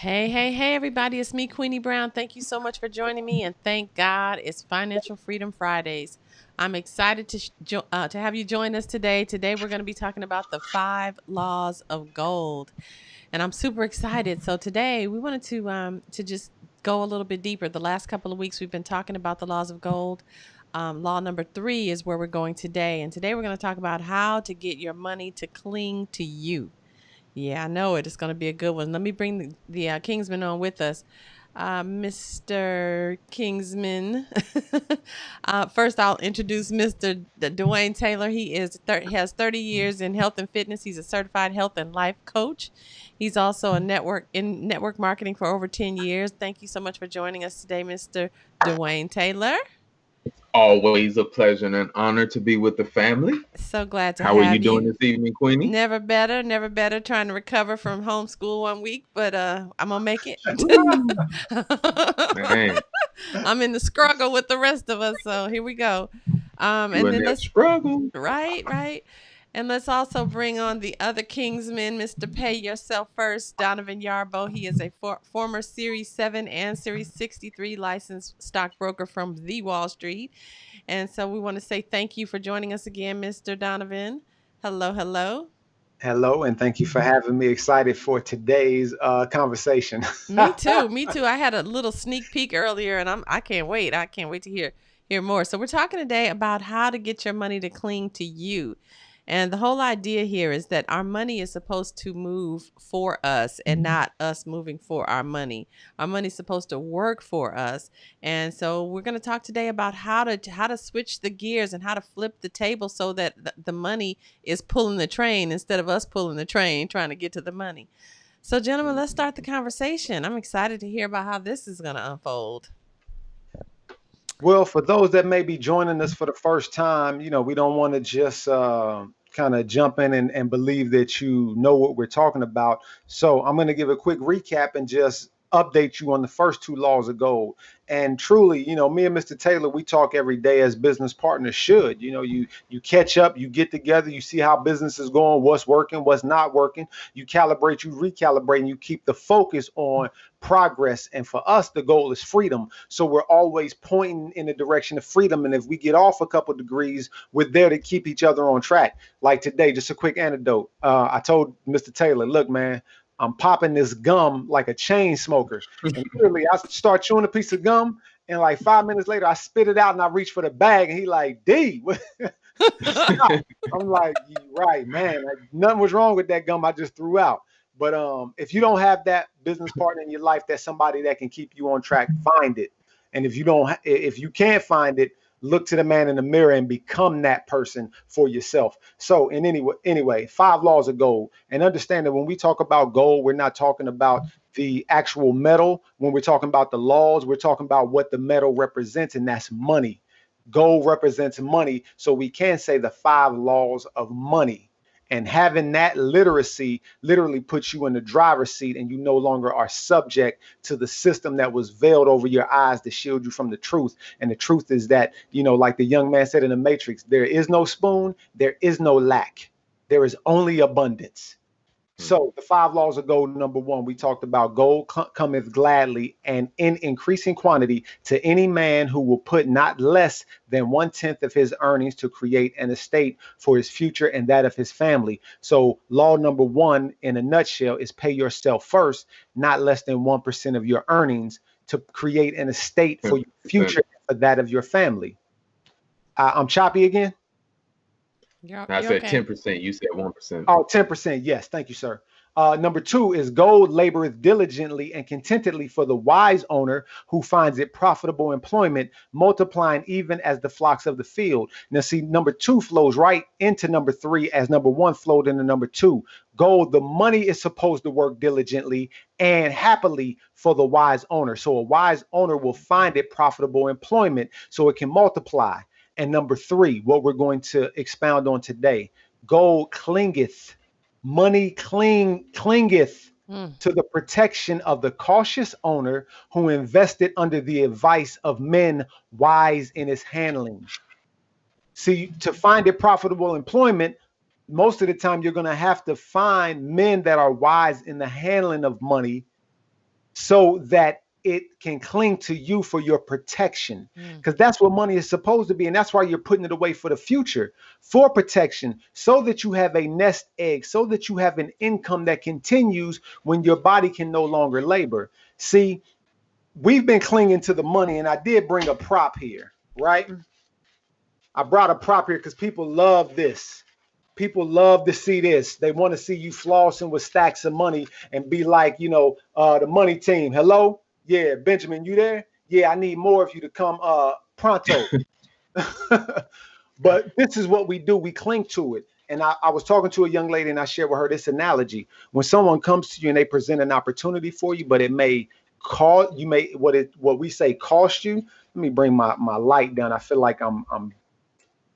Hey, hey, hey, everybody. It's me, Queenie Brown. Thank you so much for joining me. And thank God it's Financial Freedom Fridays. I'm excited to have you join us today. Today, we're going to be talking about the 5 laws of gold. And I'm super excited. So today, we wanted to just go a little bit deeper. The last couple of weeks, we've been talking about the laws of gold. Law number 3 is where we're going today. And today, we're going to talk about how to get your money to cling to you. Yeah, I know it. It's going to be a good one. Let me bring the Kingsman on with us. Mr. Kingsman. First, I'll introduce Mr. Dwayne Taylor. He has 30 years in health and fitness. He's a certified health and life coach. He's also a network marketing for over 10 years. Thank you so much for joining us today, Mr. Dwayne Taylor. Always a pleasure and an honor to be with the family. So glad to How are you have doing you. this evening, Queenie? Never better, never better. Trying to recover from homeschool one week, but I'm gonna make it. Woo! Man, I'm in the struggle with the rest of us, so here we go. you And in then that let's struggle. right, and let's also bring on the other Kingsman, Mr. Pay Yourself First, Donovan Yarbo. He is a former Series 7 and Series 63 licensed stockbroker from the Wall Street, and so we want to say thank you for joining us again, Mr. Donovan. Hello, hello. Hello, and thank you for having me. Excited for today's conversation. Me too. Me too. I had a little sneak peek earlier and I can't wait. I can't wait to hear more. So we're talking today about how to get your money to cling to you. And the whole idea here is that our money is supposed to move for us and not us moving for our money. Our money's supposed to work for us. And so we're going to talk today about how to switch the gears and how to flip the table so that the money is pulling the train instead of us pulling the train trying to get to the money. So, gentlemen, let's start the conversation. I'm excited to hear about how this is going to unfold. Well, for those that may be joining us for the first time, we don't want to just kind of jump in and believe that you know what we're talking about. So I'm going to give a quick recap and just update you on the first 2 laws of gold. And truly, me and Mr. Taylor, we talk every day as business partners should. You catch up, you get together, you see how business is going, what's working, what's not working. You calibrate, you recalibrate, and you keep the focus on progress. And for us, the goal is freedom. So we're always pointing in the direction of freedom. And if we get off a couple degrees, we're there to keep each other on track. Like today, just a quick anecdote. I told Mr. Taylor, look, man, I'm popping this gum like a chain smoker. And literally, I start chewing a piece of gum, and like 5 minutes later, I spit it out and I reach for the bag, and he like, D, stop. I'm like, "You right, man. Like, nothing was wrong with that gum I just threw out. But if you don't have that business partner in your life, that's somebody that can keep you on track. Find it. And if you don't, if you can't find it, look to the man in the mirror and become that person for yourself. So, in anyway, 5 laws of gold. And understand that when we talk about gold, we're not talking about the actual metal. When we're talking about the laws, we're talking about what the metal represents, and that's money. Gold represents money. So we can say the 5 laws of money. And having that literacy literally puts you in the driver's seat, and you no longer are subject to the system that was veiled over your eyes to shield you from the truth. And the truth is that, like the young man said in the Matrix, there is no spoon, there is no lack, there is only abundance. So the 5 laws of gold, number one, we talked about gold cometh gladly and in increasing quantity to any man who will put not less than 1/10 of his earnings to create an estate for his future and that of his family. So law number one, in a nutshell, is pay yourself first, not less than 1% of your earnings to create an estate for your 10%. future and for that of your family. I'm choppy again. I You're said okay. 10%. You said 1%. Oh, 10%. Yes. Thank you, sir. Number two is gold laboreth diligently and contentedly for the wise owner who finds it profitable employment, multiplying even as the flocks of the field. Now, see, number two flows right into number three as number one flowed into number two. Gold, the money is supposed to work diligently and happily for the wise owner. So a wise owner will find it profitable employment so it can multiply. And number three, what we're going to expound on today, gold clingeth, money clingeth Mm. to the protection of the cautious owner who invested under the advice of men wise in his handling. See, to find it profitable employment, most of the time you're going to have to find men that are wise in the handling of money so that it can cling to you for your protection, because that's what money is supposed to be. And that's why you're putting it away for the future, for protection, so that you have a nest egg, so that you have an income that continues when your body can no longer labor. See, we've been clinging to the money, and I did bring a prop here, right? I brought a prop here because people love this. People love to see this. They want to see you flossing with stacks of money and be like, the money team. Hello? Yeah, Benjamin, you there? Yeah, I need more of you to come pronto. But this is what we do. We cling to it. And I was talking to a young lady and I shared with her this analogy. When someone comes to you and they present an opportunity for you, but it may what we say cost you. Let me bring my light down. I feel like I'm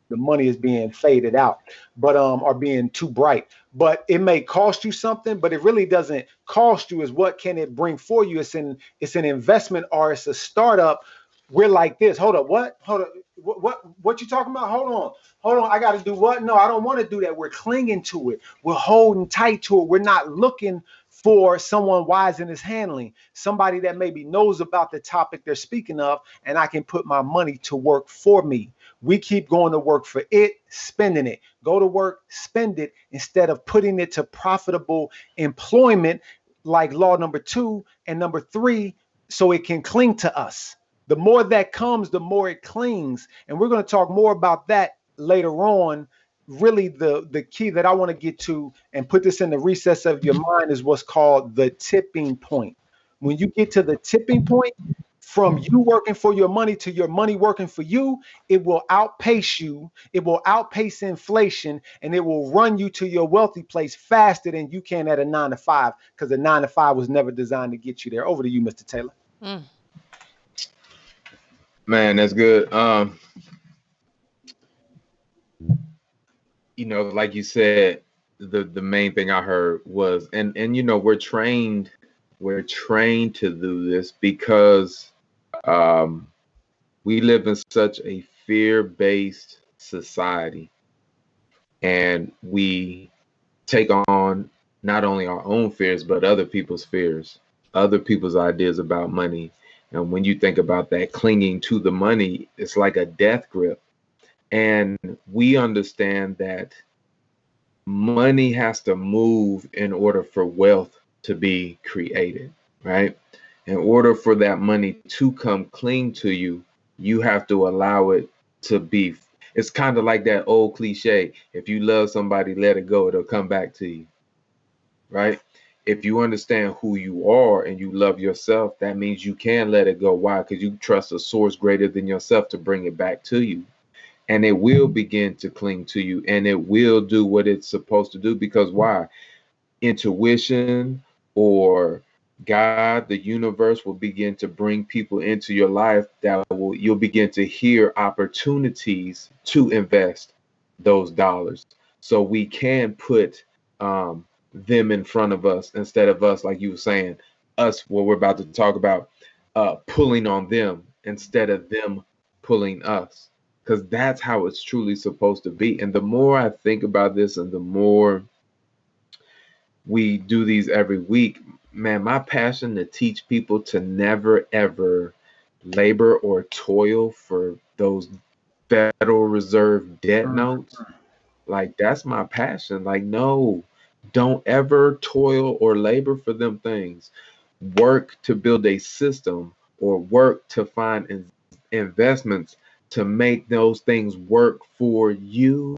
the money is being faded out, but or being too bright. But it may cost you something, but it really doesn't cost you. Is what can it bring for you? It's an investment, or it's a startup. We're like this. Hold up, what? Hold up, what you talking about? Hold on. I got to do what? No, I don't want to do that. We're clinging to it. We're holding tight to it. We're not looking for someone wise in his handling, somebody that maybe knows about the topic they're speaking of, and I can put my money to work for me. We keep going to work for it, spending it. Go to work, spend it, instead of putting it to profitable employment like law number 2 and number 3, so it can cling to us. The more that comes, the more it clings. And we're going to talk more about that later on. Really, the key that I want to get to and put this in the recess of your mind is what's called the tipping point. When you get to the tipping point, from you working for your money to your money working for you, it will outpace you. It will outpace inflation, and it will run you to your wealthy place faster than you can at a 9 to 5, because a 9 to 5 was never designed to get you there. Over to you, Mr. Taylor. Man, that's good. Like you said, the main thing I heard was, and we're trained to do this because we live in such a fear-based society, and we take on not only our own fears but other people's fears, other people's ideas about money. And when you think about that clinging to the money, it's like a death grip. And we understand that money has to move in order for wealth to be created, right? In order for that money to come cling to you, you have to allow it to be. It's kind of like that old cliche: if you love somebody, let it go, it'll come back to you, right? If you understand who you are and you love yourself, that means you can let it go. Why? Because you trust a source greater than yourself to bring it back to you. And it will begin to cling to you, and it will do what it's supposed to do. Because why? Intuition or God, the universe, will begin to bring people into your life that you'll begin to hear opportunities to invest those dollars. So we can put them in front of us instead of us, like you were saying, us, what we're about to talk about, pulling on them instead of them pulling us. Because that's how it's truly supposed to be. And the more I think about this and the more we do these every week, man, my passion to teach people to never, ever labor or toil for those Federal Reserve debt notes, like that's my passion. Like, no, don't ever toil or labor for them things. Work to build a system or work to find investments to make those things work for you.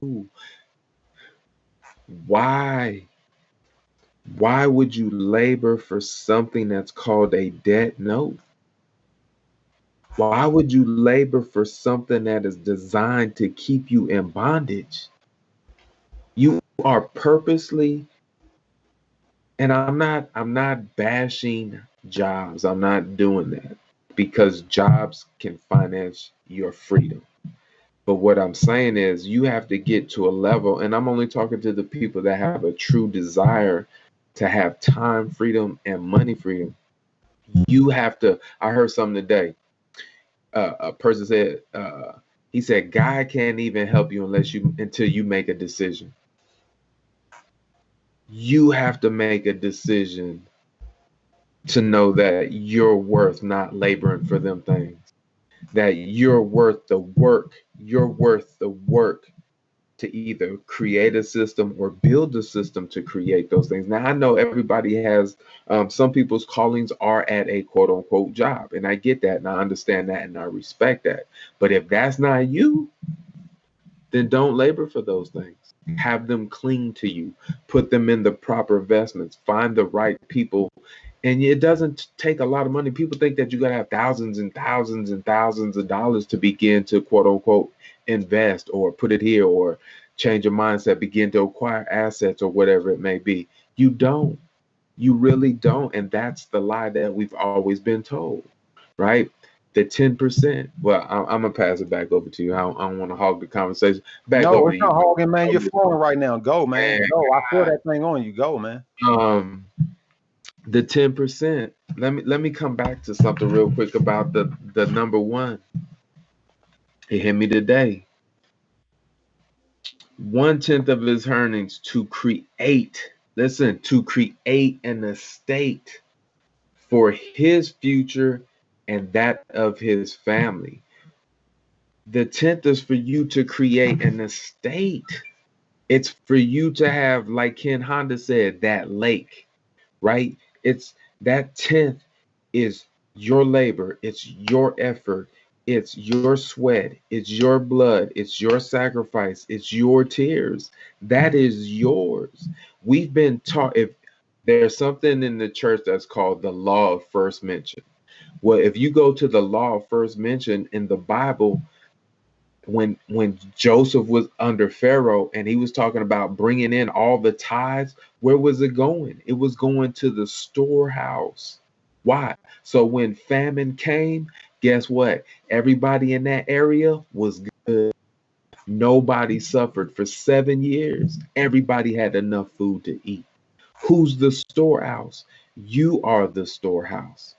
Why? Why would you labor for something that's called a debt note? Why would you labor for something that is designed to keep you in bondage? You are purposely, and I'm not bashing jobs. I'm not doing that, because jobs can finance your freedom. But what I'm saying is you have to get to a level, and I'm only talking to the people that have a true desire to have time freedom and money freedom. You have to, I heard something today. A person said, he said, God can't even help you until you make a decision. You have to make a decision to know that you're worth not laboring for them things, that you're worth the work, you're worth the work to either create a system or build a system to create those things. Now, I know everybody has, some people's callings are at a quote unquote job, and I get that and I understand that and I respect that. But if that's not you, then don't labor for those things. Have them cling to you, put them in the proper investments, find the right people. And it doesn't take a lot of money. People think that you got to have thousands and thousands and thousands of dollars to begin to quote unquote invest or put it here or change your mindset, begin to acquire assets or whatever it may be. You don't. You really don't. And that's the lie that we've always been told, right? The 10%. Well, I'm going to pass it back over to you. I don't want to hog the conversation. Back No, over it's to you, not bro. hogging, man. You're flowing right now. Go, man. Man, Go. I feel that thing on you. Go, man. The 10%. Let me come back to something real quick about the number one. It hit me today. 1/10 of his earnings to create, listen, to create an estate for his future and that of his family. The 10th is for you to create an estate. It's for you to have, like Ken Honda said, that lake, right? It's that 10th is your labor, it's your effort, it's your sweat, it's your blood, it's your sacrifice, it's your tears. That is yours. We've been taught, if there's something in the church that's called the law of first mention. Well, if you go to the law of first mention in the Bible, when Joseph was under Pharaoh and he was talking about bringing in all the tithes, where was it going? It was going to the storehouse. Why? So when famine came, guess what? Everybody in that area was good. Nobody suffered for 7 years. Everybody had enough food to eat. Who's the storehouse? You are the storehouse.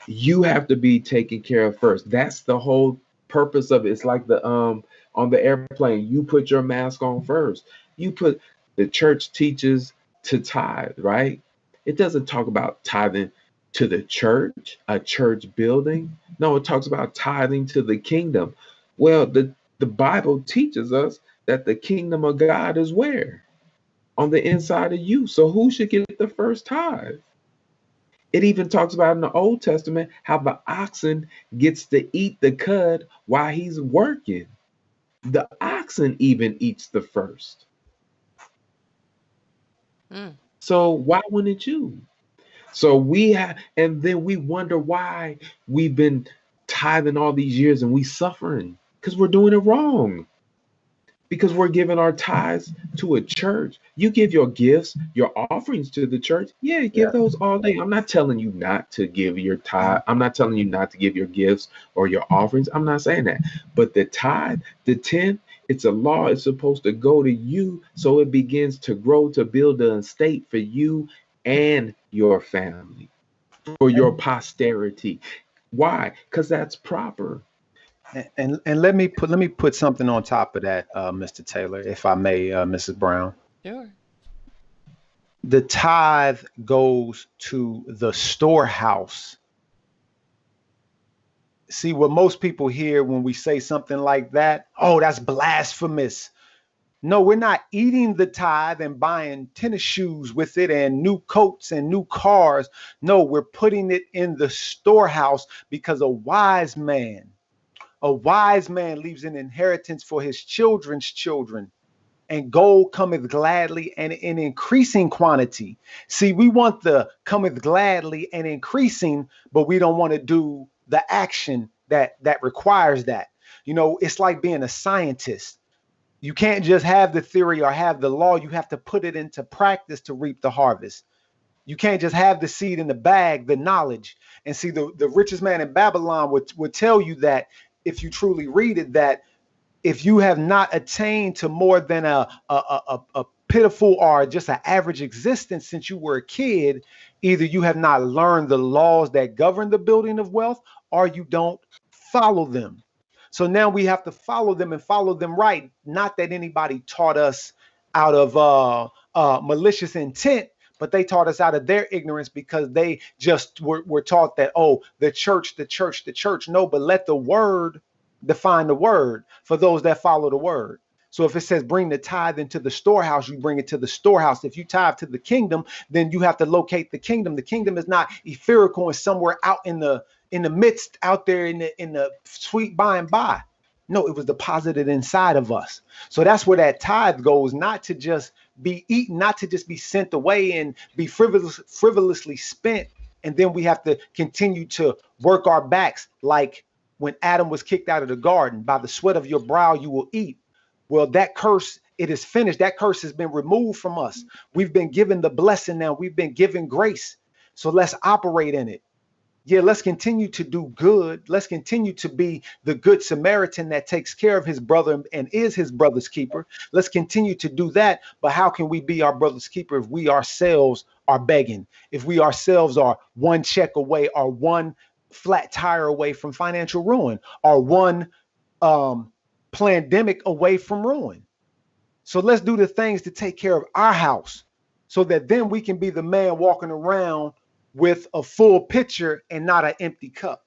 You have to be taken care of first. That's the whole purpose of it. It's like the on the airplane, you put your mask on first. You put the church teaches to tithe, right? It doesn't talk about tithing to the church, a church building. No, it talks about tithing to the kingdom. Well, the Bible teaches us that the kingdom of God is where? On the inside of you. So who should get the first tithe? It even talks about in the Old Testament how the oxen gets to eat the cud while he's working. The oxen even eats the first. Mm. So why wouldn't you? So we have, and then we wonder why we've been tithing all these years and we suffering because we're doing it wrong. Because we're giving our tithes to a church. You give your gifts, your offerings to the church. Yeah, give Yeah. those all day. I'm not telling you not to give your tithe. I'm not telling you not to give your gifts or your offerings. I'm not saying that. But the tithe, the 10th, it's a law. It's supposed to go to you so it begins to grow to build an estate for you and your family, for your posterity. Why? Because that's proper. And let me put something on top of that, Mr. Taylor, if I may, Mrs. Brown. Sure. The tithe goes to the storehouse. See what most people hear when we say something like that? Oh, that's blasphemous. No, we're not eating the tithe and buying tennis shoes with it and new coats and new cars. No, we're putting it in the storehouse because a wise man leaves an inheritance for his children's children, and gold cometh gladly and in increasing quantity. See, we want the cometh gladly and increasing, but we don't want to do the action that requires that. It's like being a scientist. You can't just have the theory or have the law. You have to put it into practice to reap the harvest. You can't just have the seed in the bag, the knowledge. And see, the richest man in Babylon would tell you that, if you truly read it, that if you have not attained to more than a pitiful or just an average existence since you were a kid, either you have not learned the laws that govern the building of wealth, or you don't follow them. So now we have to follow them and follow them right. Not that anybody taught us out of malicious intent, but they taught us out of their ignorance because they just were taught that, oh, the church, the church, the church. No, but let the word define the word for those that follow the word. So if it says bring the tithe into the storehouse, you bring it to the storehouse. If you tithe to the kingdom, then you have to locate the kingdom. The kingdom is not etherical and somewhere out in the midst, out there in the sweet by and by. No, it was deposited inside of us. So that's where that tithe goes, not to just be eaten, not to just be sent away and be frivolously spent. And then we have to continue to work our backs like when Adam was kicked out of the garden. By the sweat of your brow you will eat. Well, that curse, it is finished. That curse has been removed from us. We've been given the blessing now. We've been given grace. So let's operate in it. Yeah, let's continue to do good. Let's continue to be the good Samaritan that takes care of his brother and is his brother's keeper. Let's continue to do that. But how can we be our brother's keeper if we ourselves are begging? If we ourselves are one check away, or one flat tire away from financial ruin, or one pandemic away from ruin? So let's do the things to take care of our house so that then we can be the man walking around with a full pitcher and not an empty cup.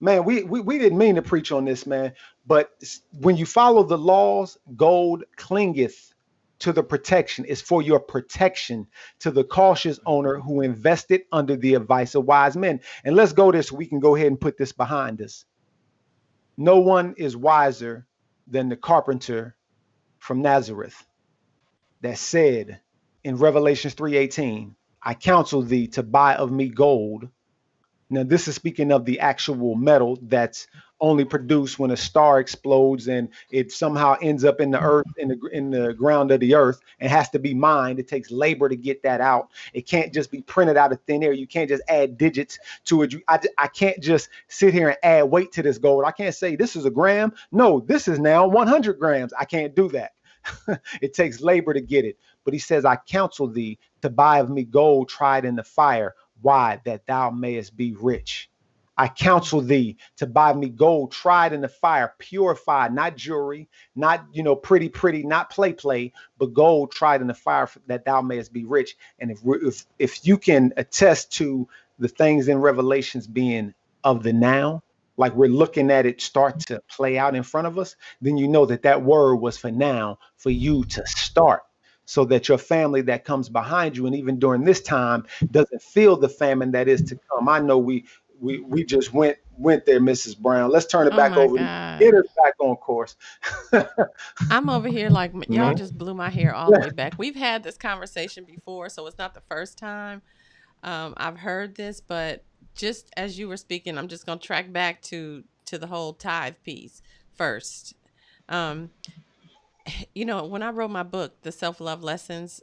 Man, we didn't mean to preach on this, man. But when you follow the laws, gold clingeth to the protection. It's for your protection, to the cautious owner who invested under the advice of wise men. And let's go there so we can go ahead and put this behind us. No one is wiser than the carpenter from Nazareth that said in Revelations 3:18, I counsel thee to buy of me gold. Now, this is speaking of the actual metal that's only produced when a star explodes and it somehow ends up in the earth, in the ground of the earth, and has to be mined. It takes labor to get that out. It can't just be printed out of thin air. You can't just add digits to it. I can't just sit here and add weight to this gold. I can't say this is a gram. No, this is now 100 grams. I can't do that. It takes labor to get it. But he says, I counsel thee to buy of me gold tried in the fire. Why? That thou mayest be rich. I counsel thee to buy me gold tried in the fire, purified, not jewelry, not, pretty, not play, but gold tried in the fire, that thou mayest be rich. And if you can attest to the things in Revelations being of the now, like we're looking at it start to play out in front of us, then you know that word was for now, for you to start, so that your family that comes behind you, and even during this time, doesn't feel the famine that is to come. I know we just went there, Mrs. Brown. Let's turn it back over. Get us back on course. I'm over here like y'all just blew my hair all the way back. We've had this conversation before, so it's not the first time I've heard this, but just as you were speaking, I'm just going to track back to the whole tithe piece first. When I wrote my book, The Self-Love Lessons,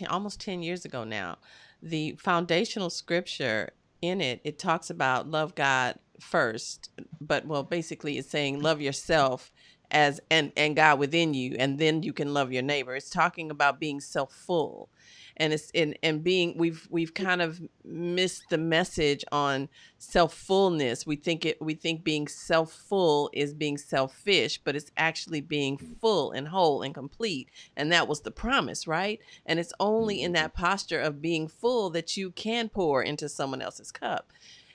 almost 10 years ago now, the foundational scripture in it talks about love God first, but basically it's saying love yourself as and God within you, and then you can love your neighbor. It's talking about being self-full. And it's and being we've kind of missed the message on self-fullness. We think being self-full is being selfish, but it's actually being full and whole and complete. And that was the promise, right? And it's only in that posture of being full that you can pour into someone else's cup.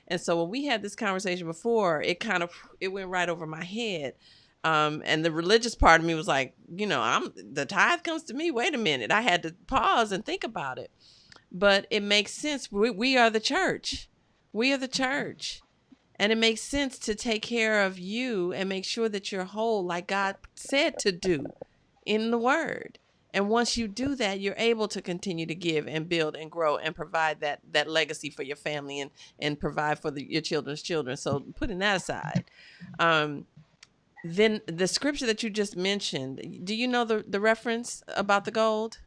And so when we had this conversation before, it went right over my head. And the religious part of me was like, the tithe comes to me. Wait a minute. I had to pause and think about it. But it makes sense. We are the church. We are the church. And it makes sense to take care of you and make sure that you're whole, like God said to do in the word. And once you do that, you're able to continue to give and build and grow and provide that legacy for your family and provide for your children's children. So putting that aside, then the scripture that you just mentioned, do you know the reference about the gold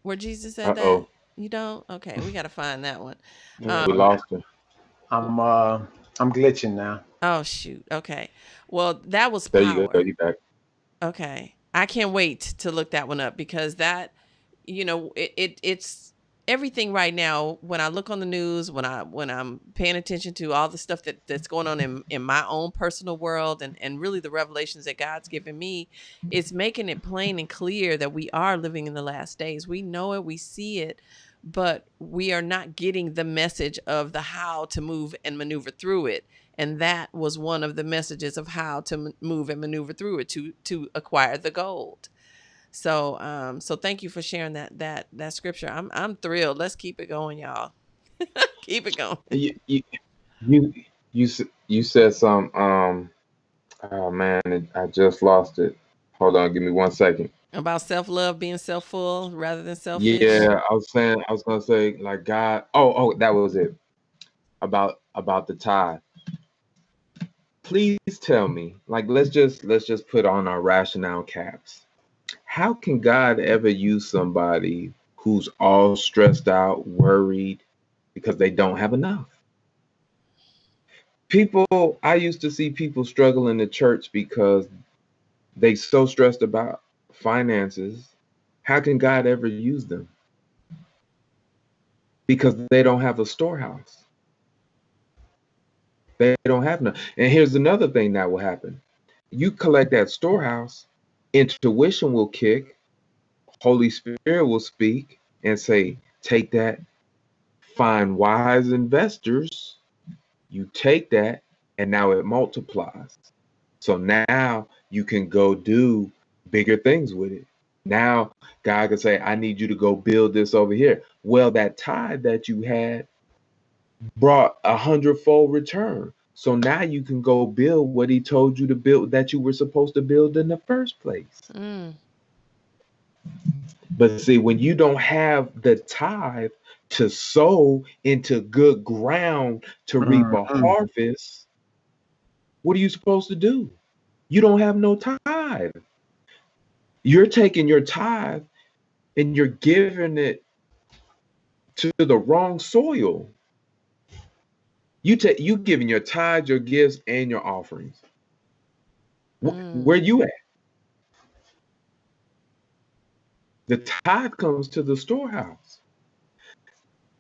where Jesus said that? You don't? Okay, we got to find that one. We lost her. I'm glitching now. Oh shoot. Okay. Well, that was there power. You go. You back. Okay. I can't wait to look that one up, because that, it's everything right now. When I look on the news, when I'm paying attention to all the stuff that's going on in my own personal world, and really the revelations that God's given me, it's making it plain and clear that we are living in the last days. We know it, we see it, but we are not getting the message of the how to move and maneuver through it. And that was one of the messages of how to move and maneuver through it to acquire the gold. So thank you for sharing that scripture. I'm thrilled. Let's keep it going, y'all. Keep it going. You you you said some oh man, I just lost it. Hold on, give me 1 second. About self-love, being self-full rather than selfish. Yeah, I was gonna say like God. Oh, that was it. About the tithe. Please tell me, like let's just put on our rationale caps. How can God ever use somebody who's all stressed out, worried because they don't have enough? People, I used to see people struggle in the church because they so stressed about finances. How can God ever use them? Because they don't have a storehouse. They don't have none. And here's another thing that will happen. You collect that storehouse, intuition will kick, Holy Spirit will speak and say, take that, find wise investors. You take that, and now it multiplies. So now you can go do bigger things with it. Now God can say, I need you to go build this over here. Well, that tithe that you had brought 100-fold return. So now you can go build what he told you to build that you were supposed to build in the first place. Mm. But see, when you don't have the tithe to sow into good ground to reap a Mhm. harvest, what are you supposed to do? You don't have no tithe. You're taking your tithe and you're giving it to the wrong soil. You giving your tithe, your gifts, and your offerings. Where you at? The tithe comes to the storehouse.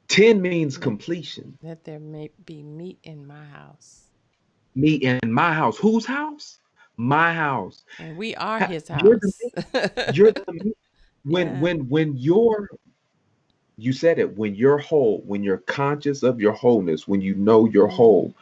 10 means completion. That there may be meat in my house. Meat in my house. Whose house? My house. And we are his You're the house. meat. You're the meat. Yeah. When you said it, when you're whole, when you're conscious of your wholeness, when you know you're whole,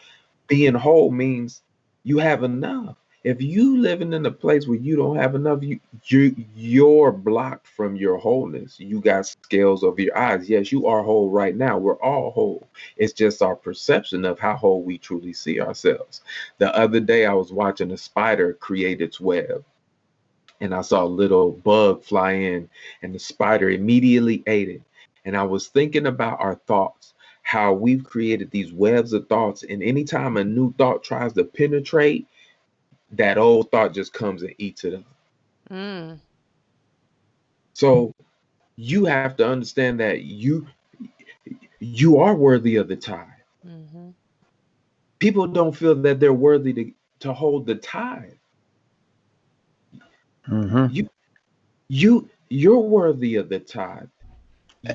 being whole means you have enough. If you living in a place where you don't have enough, you're blocked from your wholeness. You got scales over your eyes. Yes, you are whole right now. We're all whole. It's just our perception of how whole we truly see ourselves. The other day I was watching a spider create its web, and I saw a little bug fly in, and the spider immediately ate it. And I was thinking about our thoughts, how we've created these webs of thoughts, and anytime a new thought tries to penetrate, that old thought just comes and eats it up. Mm. So you have to understand that you are worthy of the tithe. Mm-hmm. People don't feel that they're worthy to hold the tithe. Mhm. You're worthy of the tithe.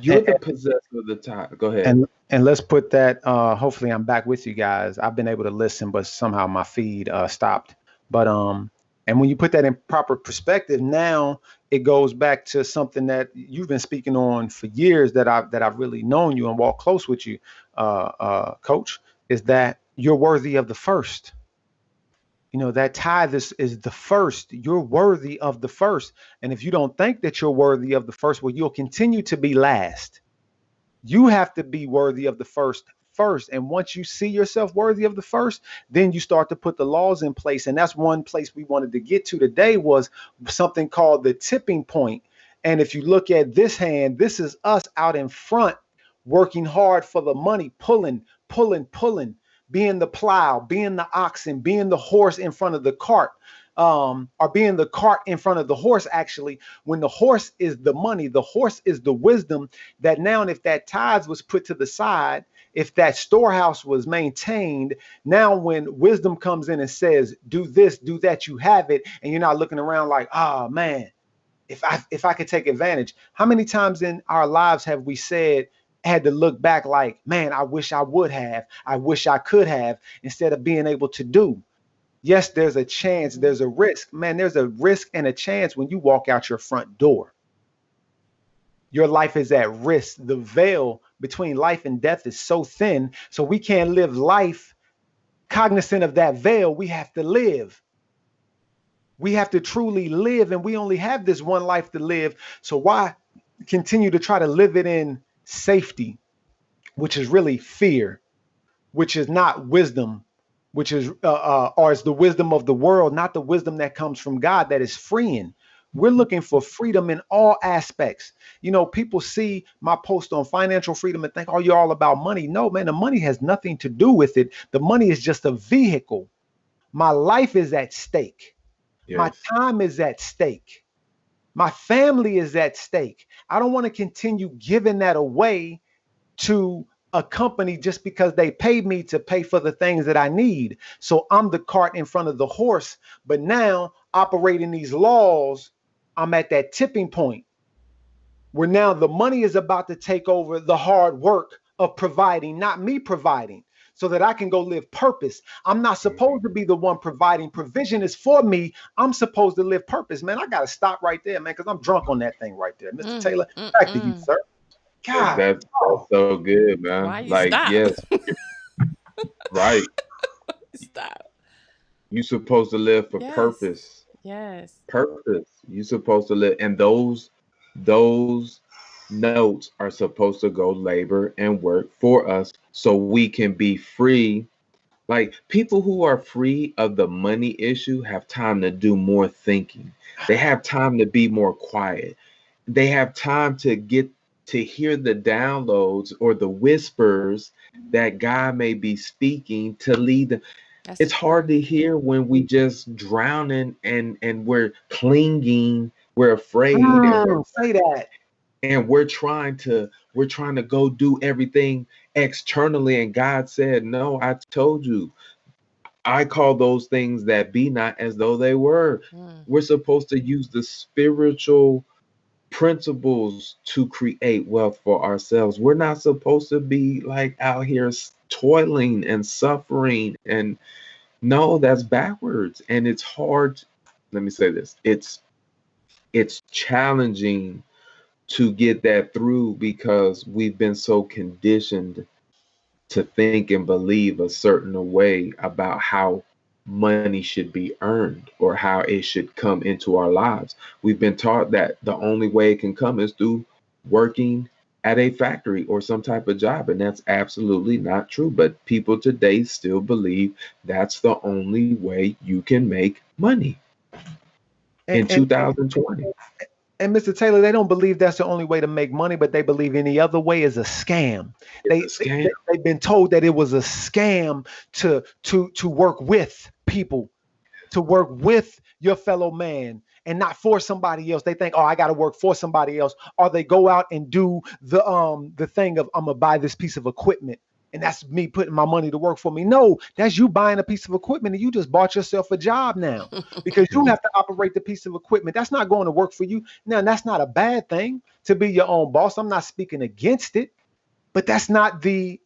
You're the possessor of the tithe. Go ahead. And let's put that. Hopefully, I'm back with you guys. I've been able to listen, but somehow my feed stopped. But and when you put that in proper perspective, now it goes back to something that you've been speaking on for years, that I've really known you and walked close with you, Coach. Is that you're worthy of the first. You know, that tithe is the first. You're worthy of the first. And if you don't think that you're worthy of the first, well, you'll continue to be last. You have to be worthy of the first. And once you see yourself worthy of the first, then you start to put the laws in place. And that's one place we wanted to get to today, was something called the tipping point. And if you look at this hand, this is us out in front, working hard for the money, pulling, being the plow, being the oxen, being the horse in front of the cart, or being the cart in front of the horse. Actually, when the horse is the money, the horse is the wisdom. That now, if that tithes was put to the side, if that storehouse was maintained, now when wisdom comes in and says, do this, do that, you have it. And you're not looking around like, oh man, if I could take advantage. How many times in our lives have we had to look back like, man, I wish I would have, I wish I could have, instead of being able to do? Yes, there's a chance, there's a risk. Man, there's a risk and a chance when you walk out your front door. Your life is at risk. The veil between life and death is so thin, so we can't live life cognizant of that veil. We have to live. We have to truly live, and we only have this one life to live. So why continue to try to live it in safety, which is really fear, which is not wisdom, which is or is the wisdom of the world, not the wisdom that comes from God that is freeing. We're looking for freedom in all aspects. You know, people see my post on financial freedom and think, oh, you're all about money. No, man, the money has nothing to do with it. The money is just a vehicle. My life is at stake. My Yes. time is at stake. My family is at stake. I don't want to continue giving that away to a company just because they paid me to pay for the things that I need. So I'm the cart in front of the horse. But now, operating these laws, I'm at that tipping point where now the money is about to take over the hard work of providing, not me providing, so that I can go live purpose. I'm not supposed to be the one providing. Provision is for me. I'm supposed to live purpose. Man, I got to stop right there, man, because I'm drunk on that thing right there. Mr. Taylor, back to you, sir. God. That's so good, man. Why you Like, stop? yes, right. Stop. You're supposed to live for Yes. purpose. Yes. Purpose. You're supposed to live, and those notes are supposed to go labor and work for us so we can be free. Like, people who are free of the money issue have time to do more thinking. They have time to be more quiet. They have time to get to hear the downloads or the whispers that God may be speaking to lead them. That's It's hard to hear when we just drowning and we're clinging, we're afraid, Say that. and we're trying to go do everything externally. And God said, no, I told you, I call those things that be not as though they were. We're supposed to use the spiritual principles to create wealth for ourselves. We're not supposed to be like out here toiling and suffering. And no, that's backwards. And it's hard. Let me say this. It's challenging to get that through because we've been so conditioned to think and believe a certain way about how money should be earned or how it should come into our lives. We've been taught that the only way it can come is through working at a factory or some type of job, and that's absolutely not true. But people today still believe that's the only way you can make money in And 2020. And Mr. Taylor, they don't believe that's the only way to make money, but they believe any other way is a scam. It's a scam. They've been told that it was a scam to work with people, to work with your fellow man and not for somebody else. They think, oh, I got to work for somebody else, or they go out and do the thing of I'm gonna buy this piece of equipment. And that's me putting my money to work for me. No, that's you buying a piece of equipment and you just bought yourself a job now because you have to operate the piece of equipment. That's not going to work for you. Now, that's not a bad thing to be your own boss. I'm not speaking against it, but that's not the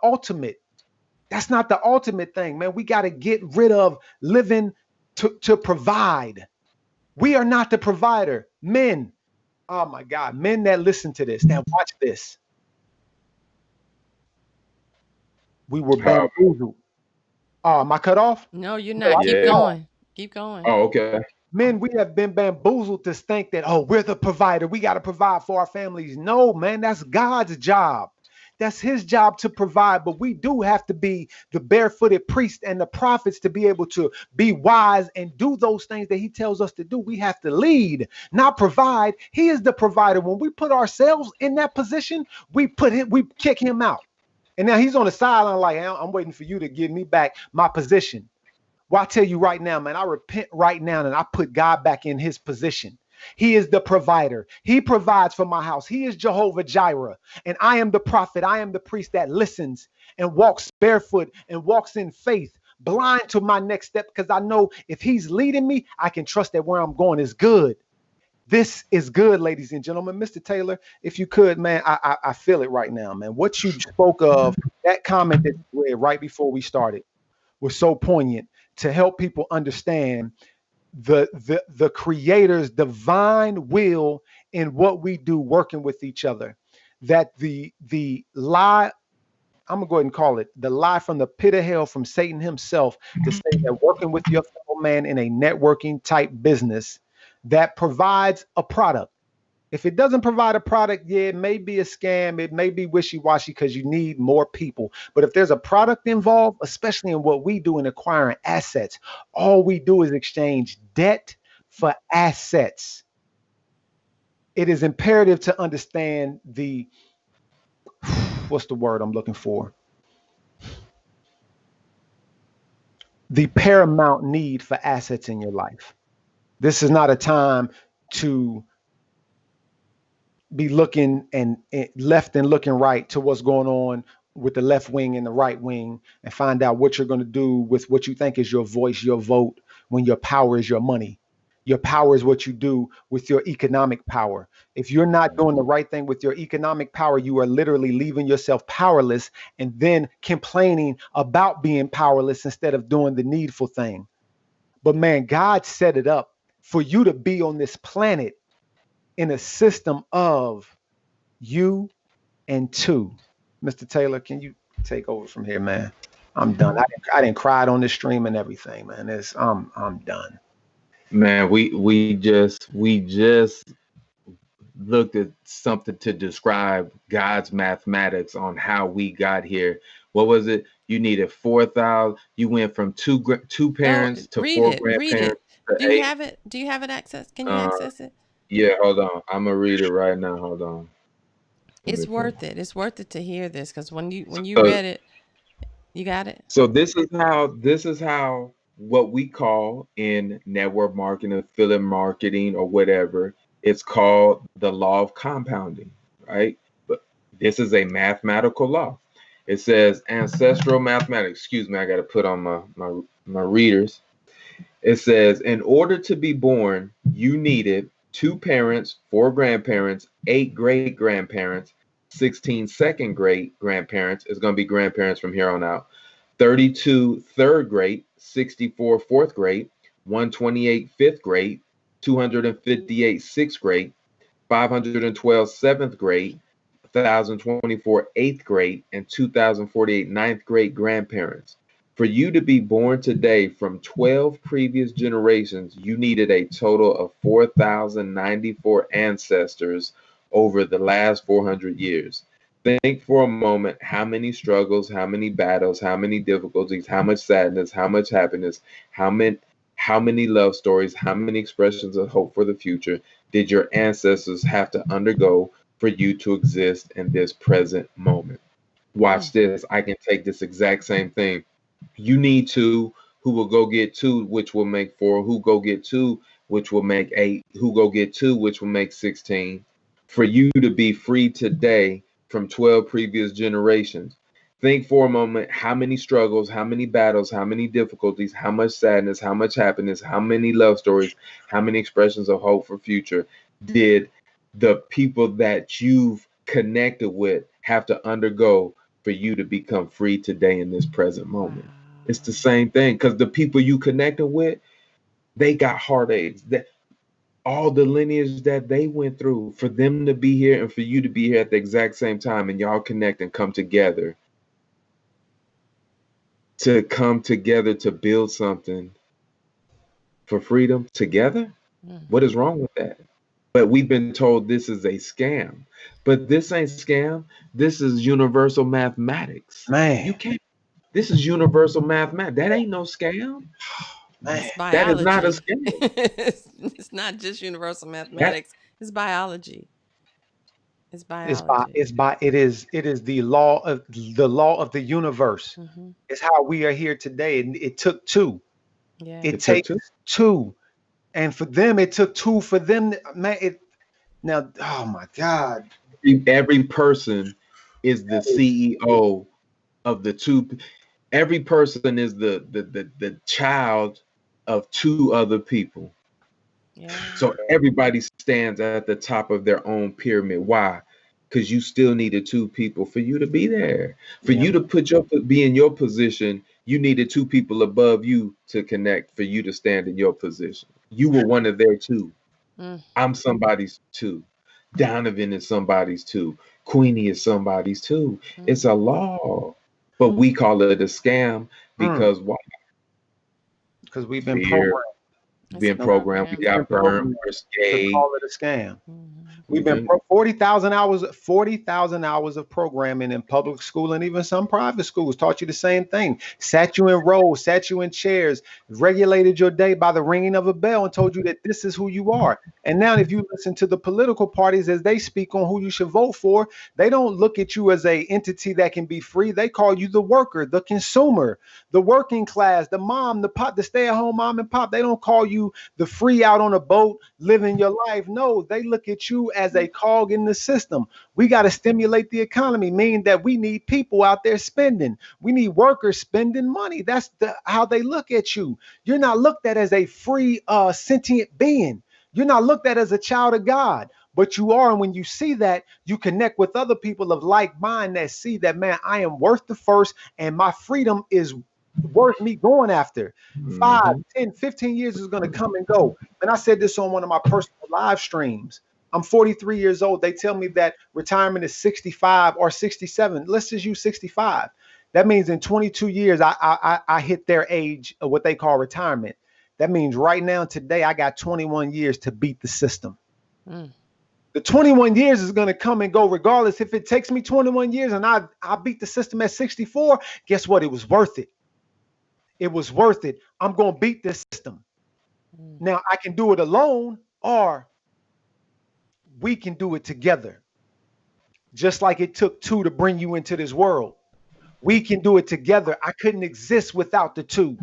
ultimate. That's not the ultimate thing, man. We got to get rid of living to provide. We are not the provider. Men, oh my God, men that listen to this, that watch this. We were bamboozled. Am I cut off? No, you're not. Keep Yeah. going. Keep going. Oh, okay. Men, we have been bamboozled to think that, oh, we're the provider. We got to provide for our families. No, man, that's God's job. That's his job to provide. But we do have to be the barefooted priests and the prophets to be able to be wise and do those things that he tells us to do. We have to lead, not provide. He is the provider. When we put ourselves in that position, we kick him out. And now he's on the sideline like, I'm waiting for you to give me back my position. Well, I tell you right now, man, I repent right now and I put God back in his position. He is the provider. He provides for my house. He is Jehovah Jireh. And I am the prophet. I am the priest that listens and walks barefoot and walks in faith, blind to my next step, because I know if he's leading me, I can trust that where I'm going is good. This is good, ladies and gentlemen. Mr. Taylor, if you could, man, I feel it right now, man. What you spoke of, that comment that you read right before we started was so poignant to help people understand the creator's divine will in what we do working with each other, that the lie, I'm gonna go ahead and call it the lie from the pit of hell from Satan himself, to say that working with your fellow man in a networking type business that provides a product. If it doesn't provide a product, yeah, it may be a scam. It may be wishy-washy because you need more people. But if there's a product involved, especially in what we do in acquiring assets, all we do is exchange debt for assets. It is imperative to understand the, what's the word I'm looking for? The paramount need for assets in your life. This is not a time to be looking and left and looking right to what's going on with the left wing and the right wing, and find out what you're going to do with what you think is your voice, your vote, when your power is your money. Your power is what you do with your economic power. If you're not doing the right thing with your economic power, you are literally leaving yourself powerless and then complaining about being powerless instead of doing the needful thing. But man, God set it up for you to be on this planet in a system of you and two. Mr. Taylor, can you take over from here, man? I'm done. I didn't cry on this stream and everything, man. I'm done. Man, we just looked at something to describe God's mathematics on how we got here. What was it? You needed 4,000. You went from two No, parents to read four it. Read it. grandparents to Do you eight. have it? Do you have it access? Can you Uh, access it? yeah, hold on. I'm gonna read it right now. Hold on. Let me It's find worth it. It's worth it to hear this, because when you it. read it, you got it. So this is how what we call in network marketing, affiliate marketing, or whatever, it's called the law of compounding, right? But this is a mathematical law. It says ancestral mathematics. Excuse me, I got to put on my readers. It says, in order to be born, you needed two parents, four grandparents, eight great grandparents, 16 second great grandparents. It's going to be grandparents from here on out. 32 third grade, 64 fourth grade, 128 fifth grade, 258 sixth grade, 512 seventh grade, 1,024 eighth grade, and 2,048 ninth grade grandparents. For you to be born today from 12 previous generations, you needed a total of 4,094 ancestors over the last 400 years. Think for a moment how many struggles, how many battles, how many difficulties, how much sadness, how much happiness, how many love stories, how many expressions of hope for the future did your ancestors have to undergo for you to exist in this present moment? Watch this. I can take this exact same thing. You need two, who will go get two, which will make four, who go get two, which will make eight, who go get two, which will make 16. For you to be free today from 12 previous generations. Think for a moment how many struggles, how many battles, how many difficulties, how much sadness, how much happiness, how many love stories, how many expressions of hope for future did the people that you've connected with have to undergo for you to become free today in this present moment? It's the same thing, because the people you connected with, they got heartaches. That all the lineage that they went through, for them to be here and for you to be here at the exact same time, and y'all connect and come together to build something for freedom together. What is wrong with that? But we've been told this is a scam. But this ain't scam. This is universal mathematics. You Man, can't. This is universal mathematics. That ain't no scam. man. It's That is not a biology. scam. It's not just universal That mathematics. It's biology. It's It's by biology. it's by it is the law of the universe. Hmm. It's how we are here today. And it took two. Yeah. It it took takes two. two. And for them, it took two for them. Man, now, oh my God. Every person is the CEO of the two. Every person is the child of two other people. Yeah. So everybody stands at the top of their own pyramid. Why? Because you still needed two people for you to be there. For Yeah. you to be in your position, you needed two people above you to connect for you to stand in your position. You were one of their two. Mm. I'm somebody's two. Donovan is somebody's too. Queenie is somebody's too. It's a law. But we call it a scam because why? Because we've been Fear, programmed. It's a being programmed. We program. We've been got burned, programmed we're to scared. call it a scam. Mhm. We've We've been been 40,000 hours of programming in public school and even some private schools taught you the same thing. Sat you in rows, sat you in chairs, regulated your day by the ringing of a bell and told you that this is who you are. And now if you listen to the political parties as they speak on who you should vote for, they don't look at you as a entity that can be free. They call you the worker, the consumer, the working class, the mom, the pop, the stay-at-home mom and pop. They don't call you the free out on a boat living your life. No, they look at you as a cog in the system. We got to stimulate the economy, meaning that we need people out there spending. We need workers spending money. That's how they look at you. You're not looked at as a free sentient being. You're not looked at as a child of God, but you are. And when you see that, you connect with other people of like mind that see that, man, I am worth the first and my freedom is worth me going after. 5, mhm. 10, 15 years is going to come and go. And I said this on one of my personal live streams. I'm 43 years old. They tell me that retirement is 65 or 67. Let's just use 65. That means in 22 years, I hit their age of what they call retirement. That means right now, today, I got 21 years to beat the system. Mm. The 21 years is going to come and go regardless. If it takes me 21 years and I beat the system at 64, guess what? It was worth it. It was worth it. I'm going to beat this system. Mm. Now, I can do it alone or we can do it together. Just like it took two to bring you into this world. We can do it together. I couldn't exist without the two.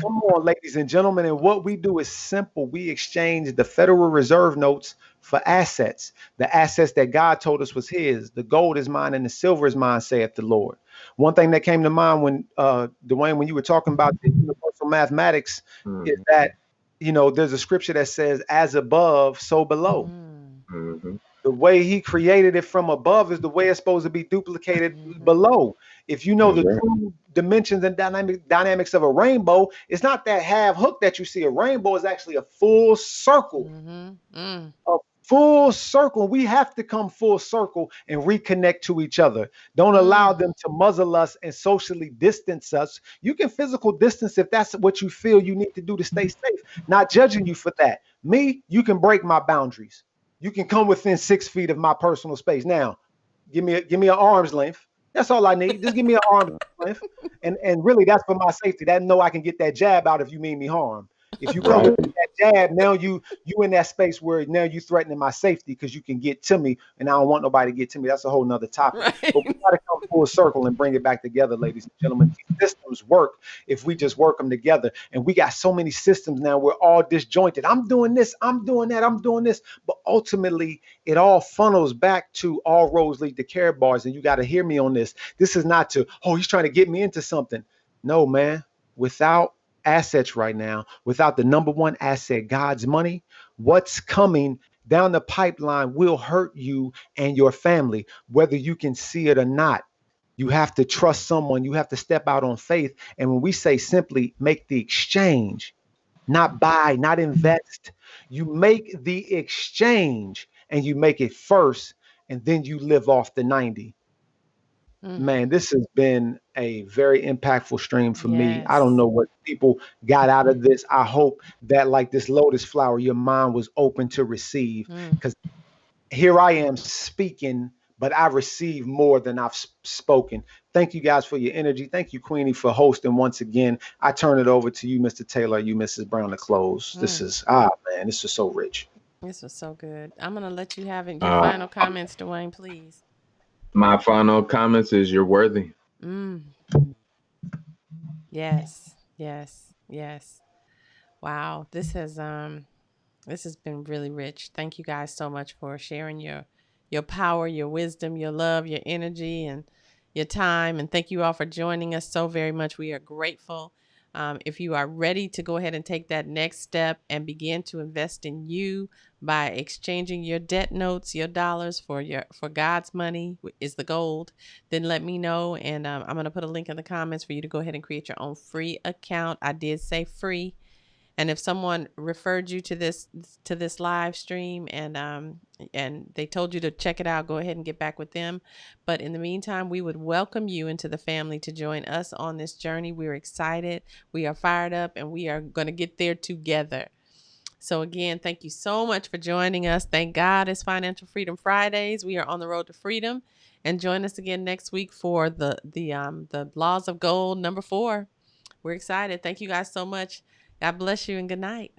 Come on, ladies and gentlemen. And what we do is simple. We exchange the Federal Reserve notes for assets, the assets that God told us was his. The gold is mine and the silver is mine, saith the Lord. One thing that came to mind when, Dwayne, when you were talking about the universal mathematics is Mhm. that, there's a scripture that says, as above, so below. Mm. Mhm. The way he created it from above is the way it's supposed to be duplicated Mhm. below. If you know That's the right. true dimensions and dynamics of a rainbow, it's not that half hook that you see. A rainbow is actually a full circle. Mhm. Mm. A full circle. We have to come full circle and reconnect to each other. Don't allow Mm. them to muzzle us and socially distance us. You can physical distance if that's what you feel you need to do to stay safe. Not judging you for that. Me, you can break my boundaries. You can come within 6 feet of my personal space. Now, give me an arm's length. That's all I need. Just give me an arm's length. And really that's for my safety. That know I can get that jab out if you mean me harm. If you come Right. with that jab, now you in that space where now you threatening my safety because you can get to me, and I don't want nobody to get to me. That's a whole nother topic. But we Right. got to come full circle and bring it back together, ladies and gentlemen. These systems work if we just work them together. And we got so many systems now. We're all disjointed. I'm doing this. I'm doing that. I'm doing this. But ultimately, it all funnels back to all roads lead to care bars. And you got to hear me on this. This is not to, oh, he's trying to get me into something. No, man. Without assets right now, without the number one asset, God's money, what's coming down the pipeline will hurt you and your family, whether you can see it or not. You have to trust someone. You have to step out on faith. And when we say simply make the exchange, not buy, not invest, you make the exchange and you make it first, and then you live off the 90. Mm. Man, this has been a very impactful stream for me. I don't Yes. know what people got out of this. I hope that, like this lotus flower, your mind was open to receive. Mm. Because here I am speaking, but I received more than I've spoken. Thank you guys for your energy. Thank you, Queenie, for hosting once again. I turn it over to you, Mr. Taylor, you, Mrs. Brown, to close. This Mm. is, man, this is so rich. This was so good. I'm gonna let you have it. Your Uh, final comments, Dwayne, please. my final comments is you're worthy. Mm. Yes. Yes. Yes. Wow. This has been really rich. Thank you guys so much for sharing your power, your wisdom, your love, your energy, and your time. And thank you all for joining us so very much. We are grateful. If you are ready to go ahead and take that next step and begin to invest in you by exchanging your debt notes, your dollars for God's money is the gold, then let me know. And I'm going to put a link in the comments for you to go ahead and create your own free account. I did say free. And if someone referred you to this live stream and they told you to check it out, go ahead and get back with them. But in the meantime, we would welcome you into the family to join us on this journey. We're excited, we are fired up, and we are going to get there together. So again, thank you so much for joining us. Thank God it's Financial Freedom Fridays. We are on the road to freedom. And join us again next week for the Laws of Gold number 4. We're excited. Thank you guys so much. God bless you and good night.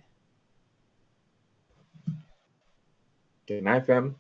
Good night, family.